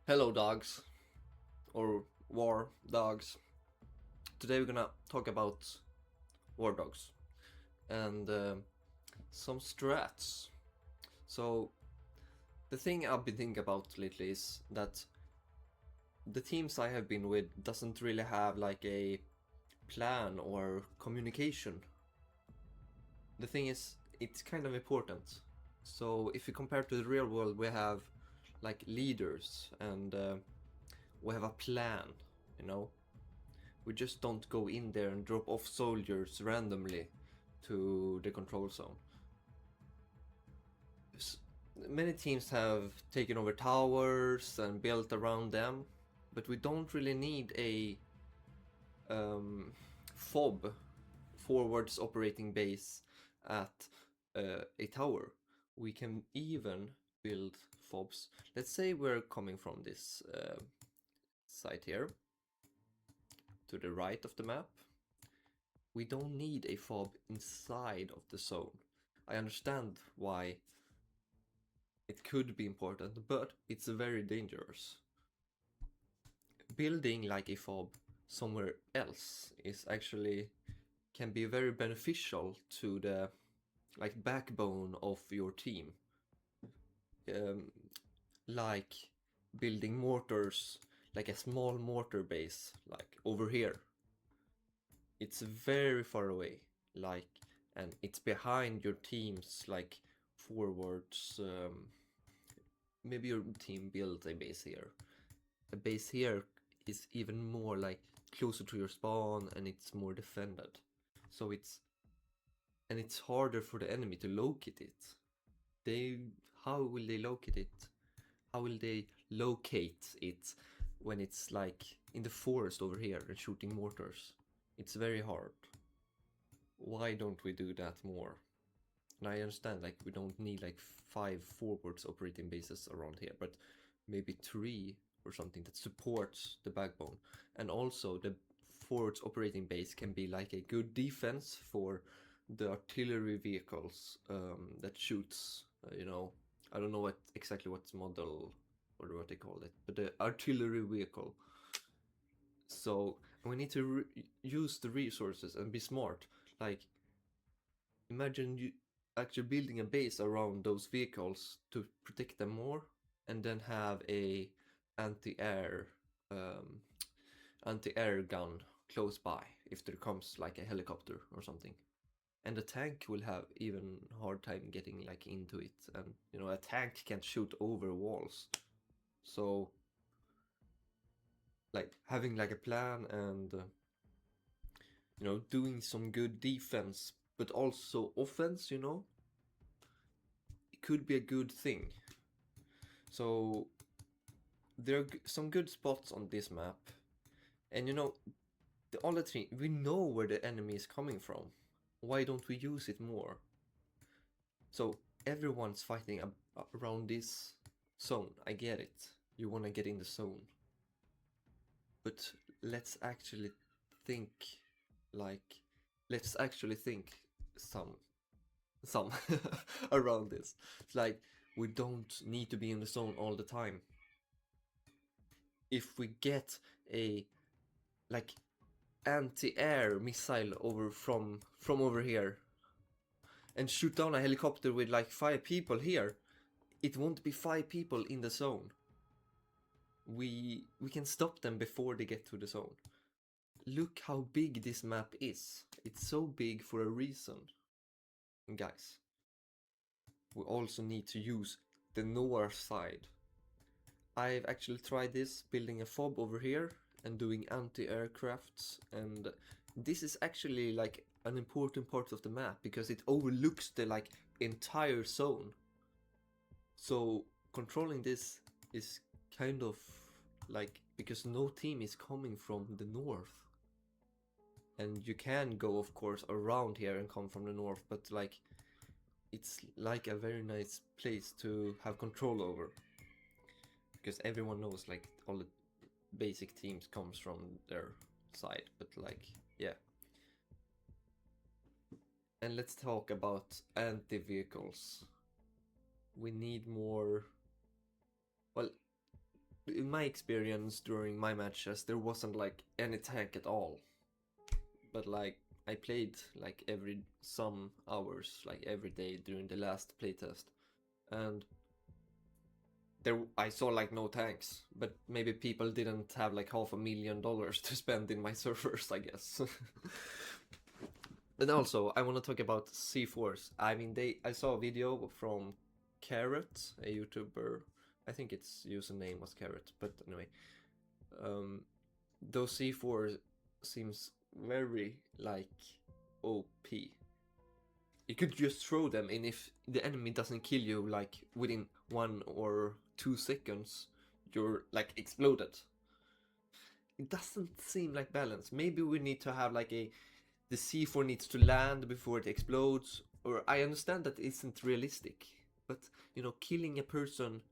Hello, dogs, or war dogs. Today we're gonna talk about war dogs and some strats. So, the thing I've been thinking about lately is that the teams I have been with doesn't really have like a plan or communication. The thing is, it's kind of important. So, if you compare to the real world, we have like leaders and we have a plan, you know. We just don't go in there and drop off soldiers randomly to the control zone. Many teams have taken over towers and built around them, but we don't really need a FOB, forwards operating base, at a tower. We can even build FOBs. Let's say we're coming from this site here to the right of the map. We don't need a fob inside of the zone. I understand why it could be important, but it's very dangerous. Building like a fob somewhere else is actually can be very beneficial to the like backbone of your team. Um, like building mortars, like a small mortar base, like over here. It's very far away, like, and it's behind your team's like forwards. Maybe your team builds a base here. A base here is even more like closer to your spawn, and it's more defended. So it's harder for the enemy to locate it. They how will they locate it? How will they locate it when it's like in the forest over here and shooting mortars? It's very hard. Why don't we do that more? And I understand like we don't need like 5 forwards operating bases around here, but maybe 3 or something that supports the backbone. And also the forwards operating base can be like a good defense for the artillery vehicles that shoots, I don't know exactly what's model or what they call it, but the artillery vehicle. So we need to use the resources and be smart. Like, imagine you actually building a base around those vehicles to protect them more, and then have a anti-air um, anti-air gun close by if there comes like a helicopter or something. And the tank will have even hard time getting like into it, and a tank can't shoot over walls. So like having like a plan and doing some good defense but also offense, it could be a good thing. So there are some good spots on this map, and the other thing, we know where the enemy is coming from. Why don't we use it more? So everyone's fighting around this zone. I get it. You want to get in the zone, but let's actually think like let's actually think some some around this. It's like we don't need to be in the zone all the time. If we get a like anti-air missile over from over here and shoot down a helicopter with like 5 people here, it won't be 5 people in the zone. We can stop them before they get to the zone. Look how big this map is. It's so big for a reason, guys. We also need to use the north side. I've actually tried this, building a fob over here and doing anti-aircrafts, and this is actually like an important part of the map because it overlooks the like entire zone. So controlling this is kind of like, because no team is coming from the north. And you can go of course around here and come from the north, but like it's like a very nice place to have control over, because everyone knows like all the basic teams comes from their side. But like, yeah. And let's talk about anti-vehicles. We need more. Well, in my experience during my matches, there wasn't like any tank at all. But like I played like some hours, like every day during the last playtest, and there I saw like no tanks. But maybe people didn't have like $500,000 to spend in my servers, I guess. And also, I want to talk about C4s. I mean, I saw a video from Carrot, a YouTuber. I think its username was Carrot, but anyway, those C4 seems very like OP. You could just throw them, and if the enemy doesn't kill you like within 1 or 2 seconds, you're like exploded. It doesn't seem like balance. Maybe we need to have like the C4 needs to land before it explodes, or I understand that isn't realistic, but you know, killing a person,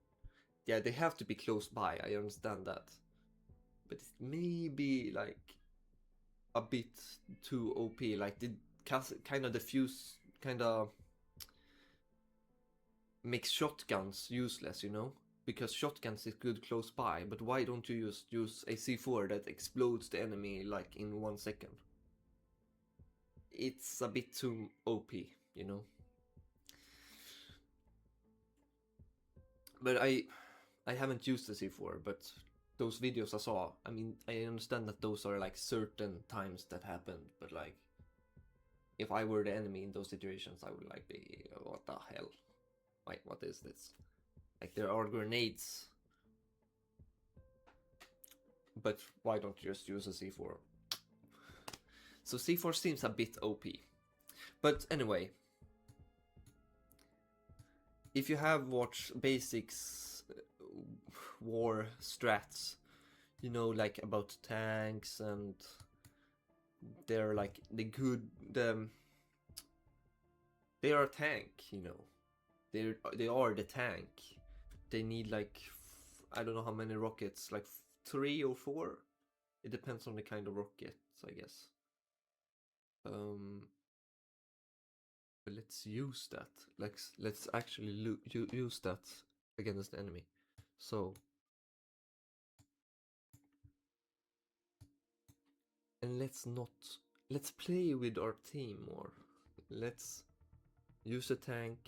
yeah, they have to be close by, I understand that, but it may be like a bit too OP, like the kind of diffuse, kind of makes shotguns useless, you know, because shotguns is good close by, but why don't you just use a C4 that explodes the enemy like in 1 second? It's a bit too OP, you know. But I haven't used the C4, but those videos I saw, I mean, I understand that those are like certain times that happened, but like if I were the enemy in those situations, I would like be, what the hell? Like, what is this? Like, there are grenades, but why don't you just use a C4? So C4 seems a bit OP. But anyway, if you have watched basics war strats, you know, like about tanks, and they're like they are a tank, you know. They are the tank. They need like I don't know how many rockets, like 3 or 4. It depends on the kind of rockets, I guess. But let's use that. Let's actually use that against the enemy. So, and let's play with our team more. Let's use a tank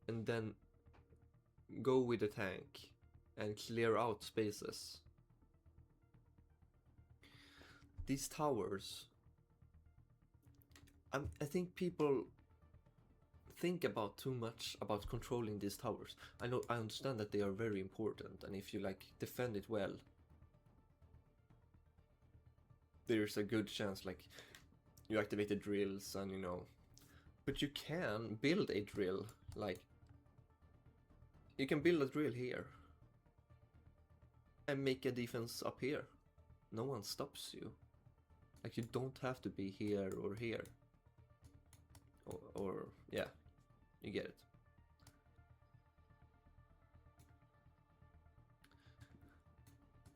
and then go with the tank and clear out spaces. These towers, I think people think about too much about controlling these towers. I understand that they are very important, and if you like defend it well, there's a good chance like you activate the drills, and you know, but you can build a drill, like you can build a drill here and make a defense up here. No one stops you. Like, you don't have to be here or here, or yeah, you get it.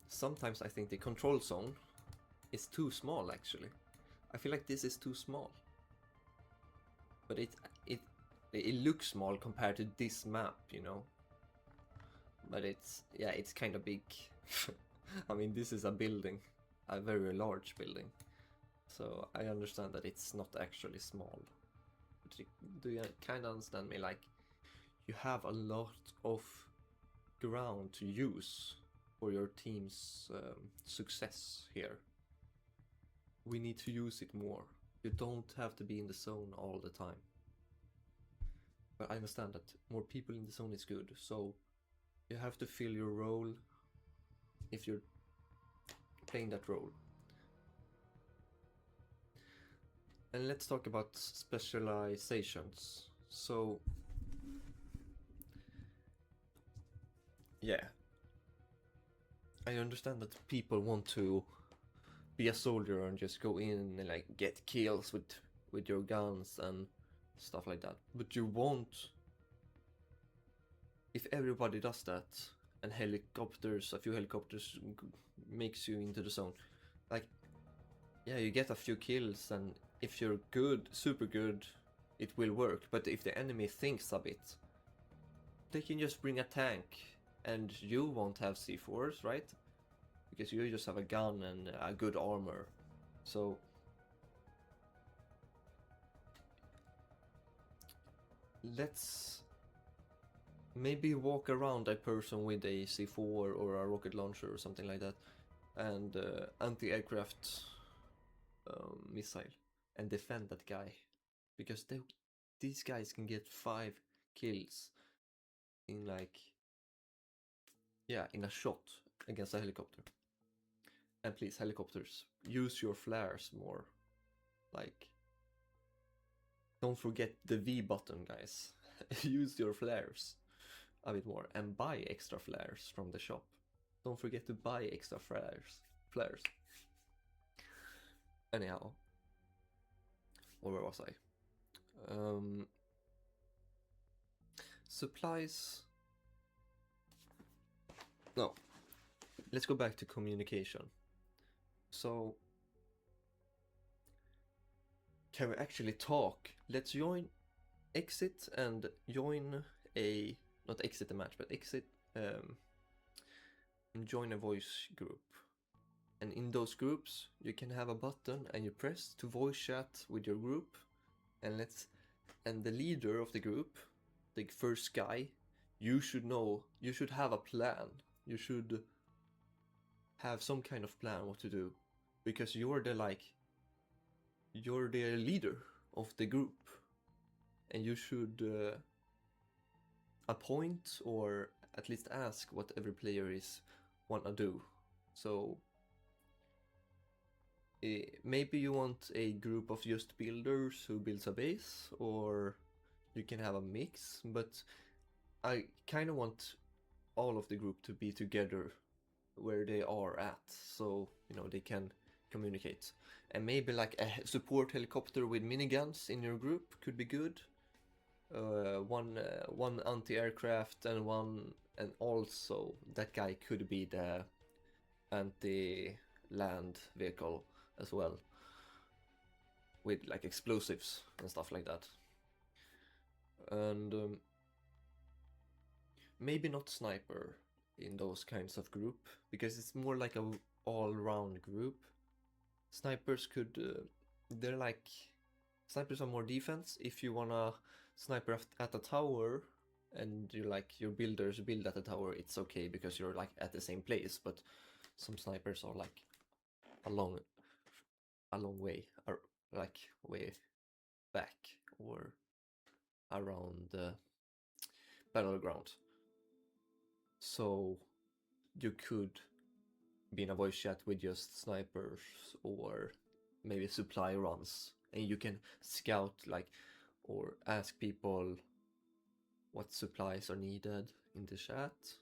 Sometimes I think the control zone is too small, actually. I feel like this is too small, but it looks small compared to this map, you know. But it's kind of big. I mean, this is a building, a very large building, so I understand that it's not actually small. But do you kind of understand me? Like, you have a lot of ground to use for your team's success here. We need to use it more. You don't have to be in the zone all the time. But I understand that more people in the zone is good, so you have to fill your role if you're playing that role. And let's talk about specializations. So, yeah, I understand that people want to be a soldier and just go in and like get kills with your guns and stuff like that. But you won't, if everybody does that and a few helicopters makes you into the zone, like, yeah, you get a few kills, and if you're good, super good, it will work. But if the enemy thinks a bit, they can just bring a tank and you won't have C4s, right? Because you just have a gun and a good armor. So let's maybe walk around a person with a C4 or a rocket launcher or something like that, and anti-aircraft missile, and defend that guy, because these guys can get 5 kills in in a shot against a helicopter. And please, helicopters, use your flares more. Like, don't forget the V button, guys. Use your flares a bit more and buy extra flares from the shop. Don't forget to buy extra flares. Anyhow, where was I? Supplies. No, let's go back to communication. So, can we actually talk? Let's exit and join not exit the match, but exit and join a voice group. And in those groups, you can have a button and you press to voice chat with your group. And the leader of the group, the first guy, you should have a plan. You should have some kind of plan what to do, because you're the leader of the group, and you should appoint or at least ask what every player wanna do. So maybe you want a group of just builders who builds a base, or you can have a mix, but I kind of want all of the group to be together where they are at, so they can communicate. And maybe like a support helicopter with miniguns in your group could be good. One anti-aircraft and also that guy could be the anti-land vehicle as well, with like explosives and stuff like that. And maybe not sniper in those kinds of group, because it's more like a all-round group. Snipers snipers are more defense. If you wanna sniper at a tower and your builders build at a tower, it's okay because you're like at the same place. But some snipers are like a long way, or like way back or around the battleground. So you could be in a voice chat with just snipers, or maybe supply runs, and you can scout or ask people what supplies are needed in the chat.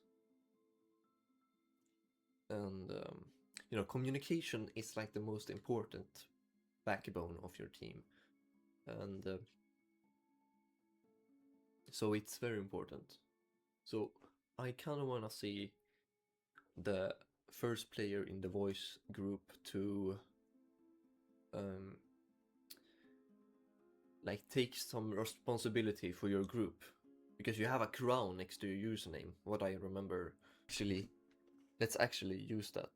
And communication is like the most important backbone of your team, and so it's very important. So I kind of want to see the first player in the voice group to take some responsibility for your group, because you have a crown next to your username, what I remember. Let's actually use that.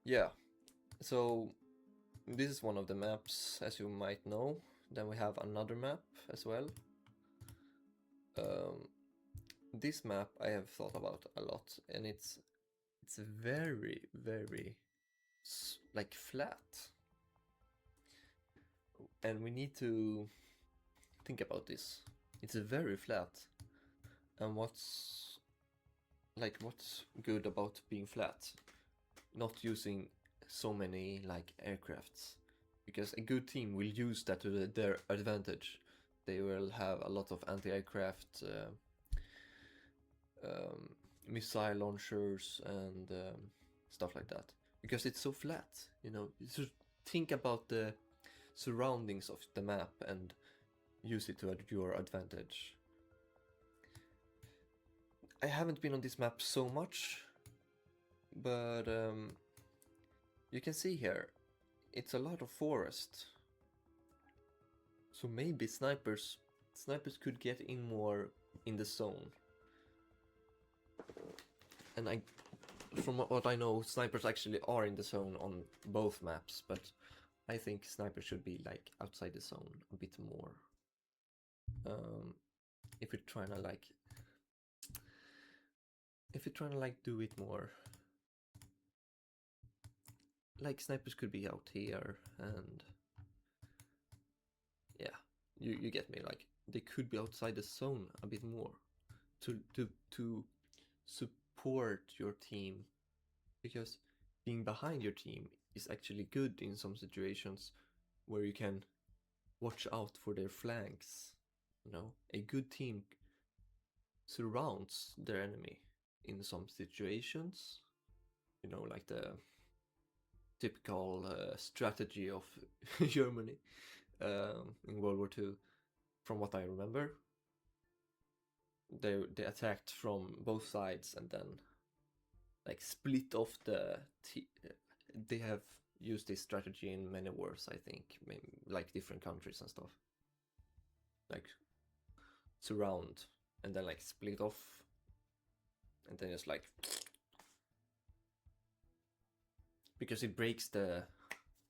Yeah, so this is one of the maps, as you might know. Then we have another map as well. This map I have thought about a lot, and it's very, very flat, and we need to think about this. It's very flat, and what's good about being flat? Not using so many aircrafts, because a good team will use that to their advantage. They will have a lot of anti-aircraft missile launchers and stuff like that, because it's so flat. You should think about the surroundings of the map and use it to your advantage. I haven't been on this map so much, but you can see here it's a lot of forest, so maybe snipers could get in more in the zone. And from what I know, snipers actually are in the zone on both maps, but I think snipers should be like outside the zone a bit more. If you're trying to do it more, like snipers could be out here, and yeah, you get me. Like they could be outside the zone a bit more to support your team, because being behind your team is actually good in some situations where you can watch out for their flanks. You know, a good team surrounds their enemy in some situations. You know, like the typical strategy of Germany in World War II. From what I remember, they attacked from both sides and then like split off they have used this strategy in many wars, I think, like different countries and stuff, like surround and then like split off and then just like, because it breaks the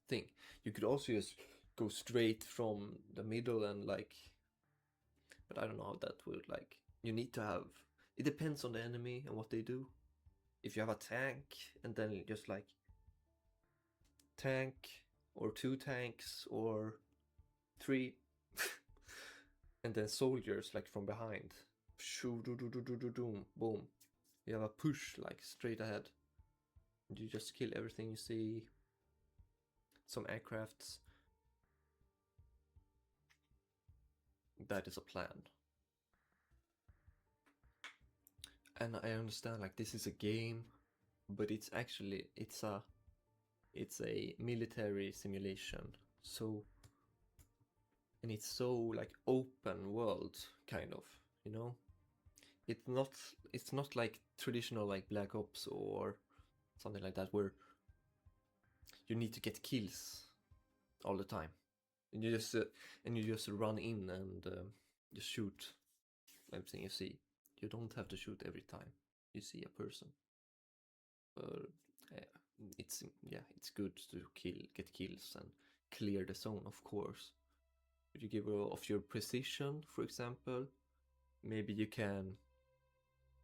thing. You could also just go straight from the middle and like, but I don't know how that would like, you need to have, it depends on the enemy and what they do. If you have a tank and then just like tank or 2 tanks or 3 and then soldiers like from behind, boom, you have a push like straight ahead and you just kill everything you see, some aircrafts. That is a plan. And I understand like this is a game, but it's actually it's a military simulation. So, and it's so like open world kind of, you know. It's not like traditional like Black Ops or something like that where you need to get kills all the time. And you just run in and just shoot everything you see. You don't have to shoot every time you see a person. But it's good to get kills and clear the zone, of course. If you give off your precision, for example, maybe you can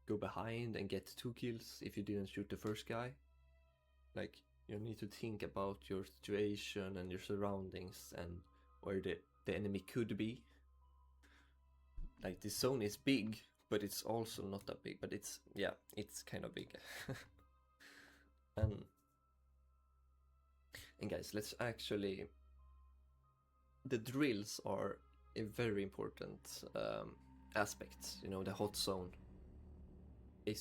go behind and get 2 kills if you didn't shoot the first guy. Like, you need to think about your situation and your surroundings and where the enemy could be. Like, the zone is big, but it's also not that big, but it's kind of big. and guys, let's actually, the drills are a very important aspect, you know, the hot zone. A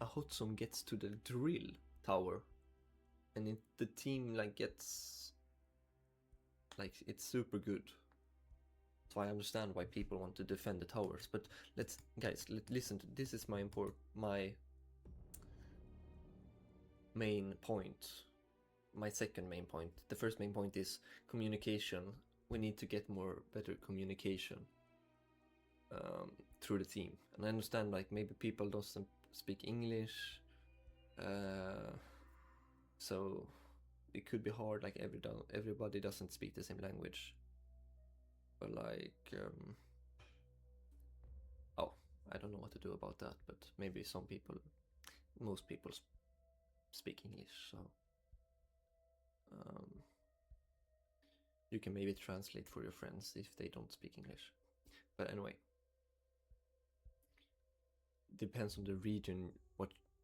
hot zone gets to the drill tower and the team like gets like, it's super good. So I understand why people want to defend the towers, but listen to this. Is my main point, my second main point. The first main point is communication. We need to get better communication through the team. And I understand like maybe people doesn't speak English, so it could be hard, like everybody doesn't speak the same language. But like I don't know what to do about that, but maybe most people speak English, so you can maybe translate for your friends if they don't speak English. But anyway, depends on the region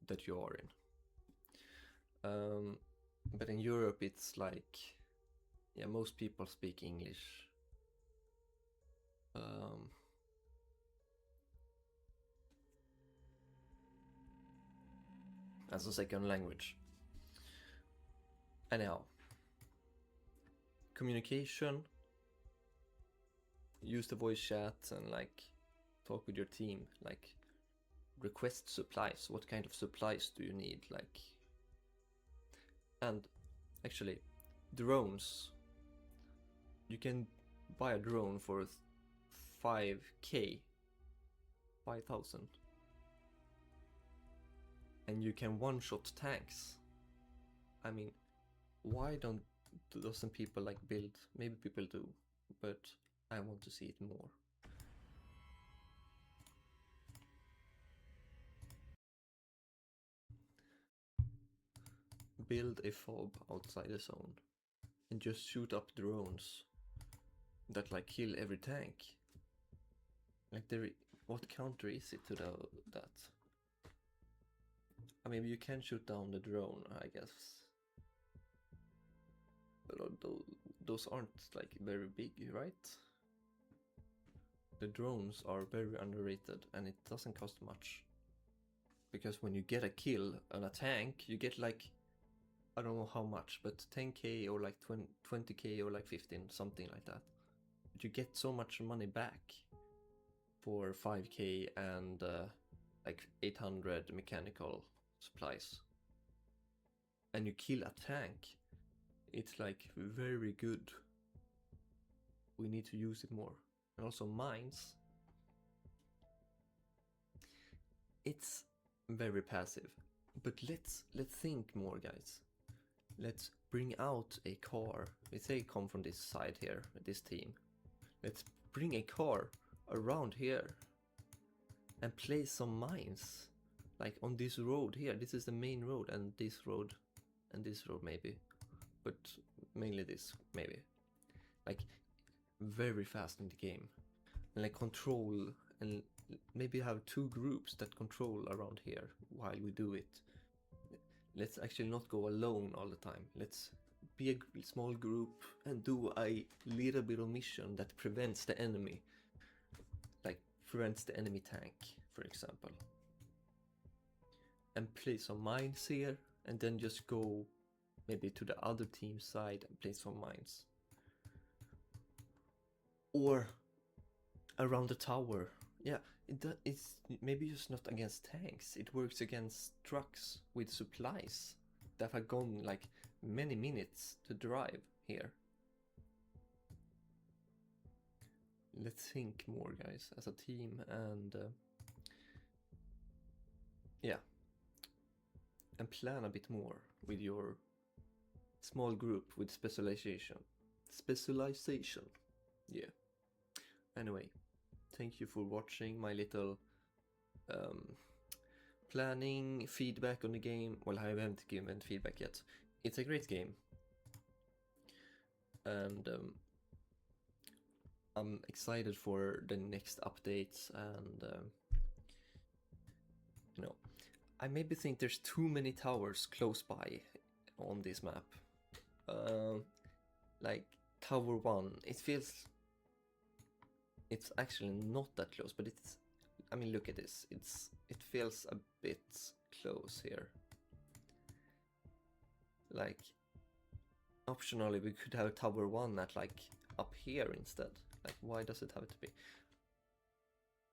that you are in. But in Europe, it's like, yeah, most people speak English. As a second language. Anyhow, communication, use the voice chat and like talk with your team, like request supplies. What kind of supplies do you need? Like, and actually, drones, you can buy a drone for 5,000. and you can one-shot tanks. I mean, why doesn't people like build? Maybe people do, but I want to see it more. Build a fob outside the zone and just shoot up drones that like kill every tank. Like what counter is it to that? I mean, you can shoot down the drone, I guess. But those aren't like very big, right? The drones are very underrated and it doesn't cost much. Because when you get a kill on a tank, you get like, I don't know how much, but 10k or like 20k or like 15, something like that. But you get so much money back for 5k and like 800 mechanical supplies. And you kill a tank. It's like very good. We need to use it more. And also mines. It's very passive. But let's think more, guys. Let's bring out a car. Let's say come from this side here, this team. Let's bring a car around here and place some mines. Like on this road here. This is the main road, and this road maybe. But mainly this, maybe. Like very fast in the game. And like control, and maybe have 2 groups that control around here while we do it. Let's actually not go alone all the time. Let's be a small group and do a little bit of mission that prevents the enemy. Like prevents the enemy tank, for example. And place some mines here, and then just go maybe to the other team's side and place some mines. Or around the tower. Yeah, it's maybe just not against tanks. It works against trucks with supplies that have gone like many minutes to drive here. Let's think more, guys, as a team, and yeah, and plan a bit more with your small group with specialization. Yeah. Anyway, thank you for watching my little planning feedback on the game. Well, I haven't given feedback yet. It's a great game, and I'm excited for the next updates. And you know, I maybe think there's too many towers close by on this map. Like Tower 1, it's actually not that close, but it's, I mean, look at this. It feels a bit close here. Like, optionally, we could have Tower 1 at like up here instead. Like, why does it have to be?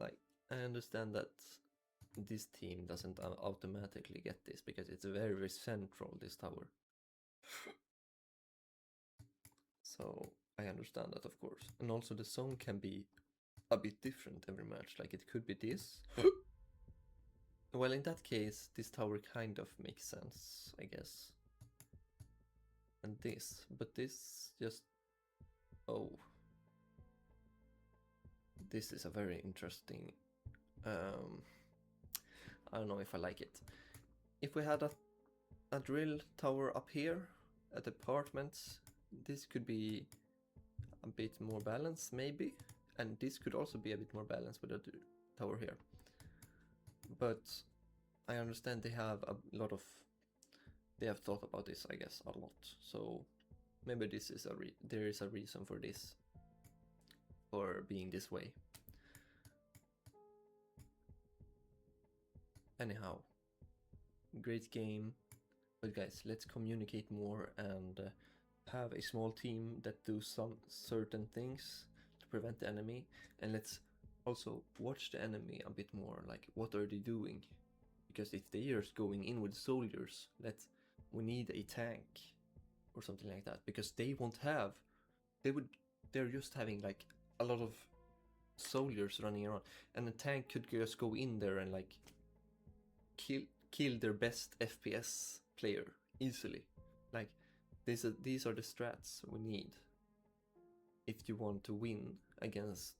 Like, I understand that this team doesn't automatically get this because it's very, very central, this tower. So I understand that, of course. And also the zone can be a bit different every match. Like it could be this. Well, in that case, this tower kind of makes sense, I guess. And this, but this just, oh. This is a very interesting, I don't know if I like it. If we had a drill tower up here at apartments, this could be a bit more balanced maybe, and this could also be a bit more balanced with a tower here. But I understand they have they have thought about this, I guess, a lot. So maybe this is there is a reason for this, for being this way. Anyhow, great game. But guys, let's communicate more and have a small team that do some certain things to prevent the enemy, and let's also watch the enemy a bit more, like what are they doing? Because if they are going in with soldiers, we need a tank or something like that, because they won't have, they're just having like a lot of soldiers running around, and the tank could just go in there and like kill their best FPS player easily. Like, these are the strats we need if you want to win against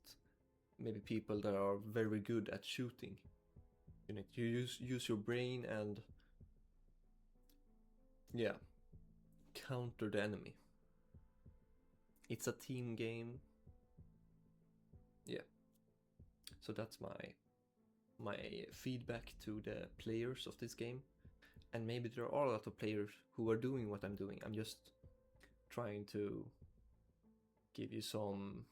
maybe people that are very good at shooting. You know, you use your brain and yeah, counter the enemy. It's a team game. Yeah. So that's my feedback to the players of this game. And maybe there are a lot of players who are doing what I'm doing. I'm just trying to give you some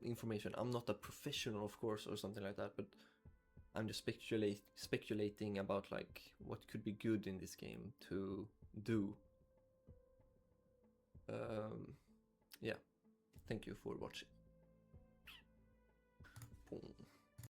information. I'm not a professional, of course, or something like that, but I'm just speculating about like what could be good in this game to do. Yeah, thank you for watching. Boom.